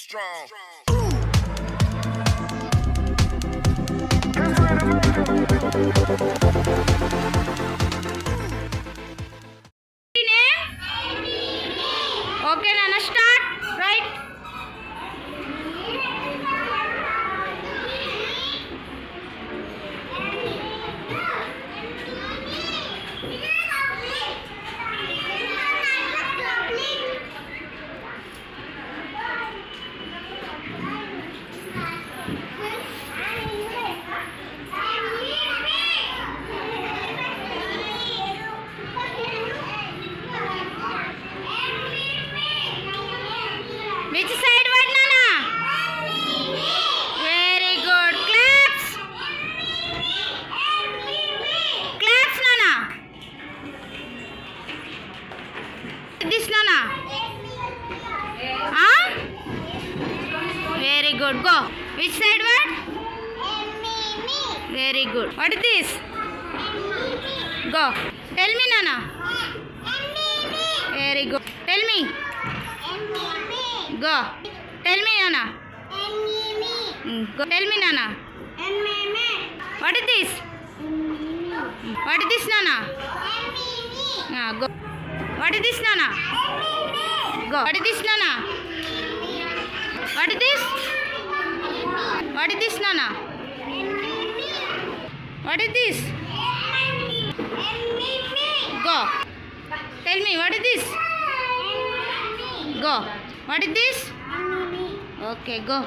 strong. Okay, Nana, start. Right. Which side word, Nana? Very good. Claps. Claps, Nana. This, Nana. Huh? Very good. Go. Which side word? Very good. What is this? Go. Tell me, Nana. Very good. Tell me. Go. Tell me, Nana. Go. Tell me, Nana. What is this? What is this, Nana? Go. What is this, Nana? Go. What is this, Nana? What is this? What is this, Nana? What is this? Go. Tell me, what is this? Go. What is this? Okay, go.